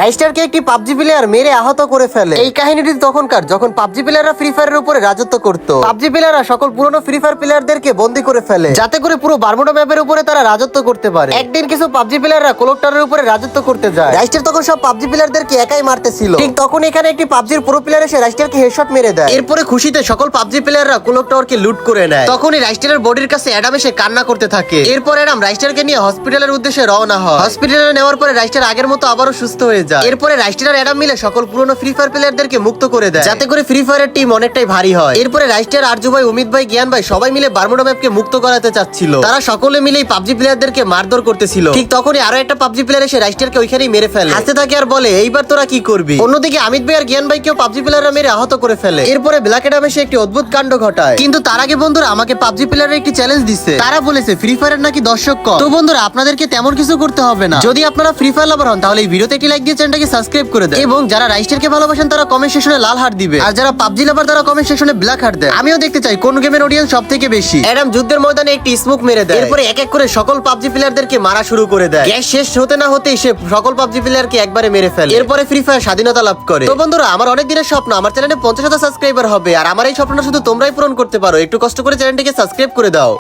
রাইস্টারকে একটি PUBG player মেরে আহত করে ফেলে। এই কাহিনীটি তখনকার, যখন পাবজি প্লেয়াররা ফ্রি ফায়ারের উপরে রাজত্ব করত। পাবজি প্লেয়াররা সকল পুরনো ফ্রি ফায়ার প্লেয়ারদেরকে বন্দী করে ফেলে, যাতে করে পুরো বারমুডা ম্যাপের উপরে তারা রাজত্ব করতে পারে। একদিন কিছু পাবজি প্লেয়াররা কোলকটারের উপরে রাজত্ব করতে যায়। রাইস্টার তখন সব পাবজি প্লেয়ারদেরকে একাই মারতেছিল। ঠিক তখন এখানে একটি পাবজির প্রো প্লেয়ার এসে রাইস্টারকে হেডশট মেরে দেয়। এরপরে খুশিতে সকল পাবজি প্লেয়াররা কোলকটাওয়ারকে লুট করে নেয়। তখনই রাইস্টারের বডির কাছে অ্যাডাম এসে কান্না করতে থাকে। এরপর অ্যাডাম রাইস্টারকে নিয়ে হসপিটালের উদ্দেশ্যে রওনা হয়। হসপিটালে নেওয়ার পরে রাইস্টার আগের মতো আবারও সুস্থ হয়ে যায়। এরপরে রাইস্টার আর অ্যাডাম মিলে সকল পুরনো ফ্রি ফায়ার প্লেয়ারদেরকে মুক্ত করে দেয়, যাতে করে ফ্রি ফায়ারের টিম অনেকটাই ভারী হয়। এরপরে রাইস্টার, আরজু ভাই, অমিত ভাই, জ্ঞান ভাই সবাই মিলে বারমুডা ম্যাপকে মুক্ত করাতে চাচ্ছিল। তারা সকলে মিলেই পাবজি প্লেয়ারদেরকে মারধর করতেছিল। ঠিক তখনই আরো একটা পাবজি প্লেয়ার এসে রাইস্টারকে ওইখানেই মেরে ফেলে। হাসতে থাকে আর বলে, এইবার তোরা কি করবি? অন্যদিকে অমিত ভাই আর জ্ঞান ভাইকেও পাবজি প্লেয়াররা মেরে আহত করে ফেলে। এরপরে ব্ল্যাক অ্যাডাম এসে একটি অদ্ভুত কাণ্ড ঘটায়। কিন্তু তার আগে বন্ধুরা আমাকে পাবজি প্লেয়ারের একটি চ্যালেঞ্জ দিচ্ছে। তারা বলেছে ফ্রি ফায়ারের নাকি দর্শক কম। তো বন্ধুরা আপনাদেরকে তেমন কিছু করতে হবে না। যদি আপনারা ফ্রি ফায়ার লাভার হন তাহলে এই ভিডিওতে একটি লাইক দিয়ে চ্যানেলটাকে সাবস্ক্রাইব করে দেন। এবং যারা রাইস্টারকে ভালোবাসেন তারা কমেন্ট সেকশনে লাল হার্ট দিবে, আর যারা পাবজি লাভার তারা কমেন্ট সেকশনে ব্ল্যাক হার্ট দেয়। আমিও দেখতে চাই কোন গেমের অডিয়েন্স সবথেকে বেশি। অ্যাডাম যুদ্ধের ময়দানে একটি স্মোক মেরে দেয়। এরপরে এক এক করে সকল পাবজি প্লেয়ারদেরকে মারা শুরু করে দেয়। গ্যাস শেষ হতে না হতেই সে সকল পাবজি প্লেয়ারকে একবারে মেরে ফেলে। এরপরে ফ্রি ফায়ার স্বাধীনতা লাভ করে। তো বন্ধুরা আমার অনেক দিনের স্বপ্ন আমার চ্যানেলে 50,000 সাবস্ক্রাইবার হবে, আর আমার এই স্বপ্নটা শুধু তোমরাই পূরণ করতে পারো। একটু কষ্ট করে চ্যানেলটিকে সাবস্ক্রাইব করে দাও।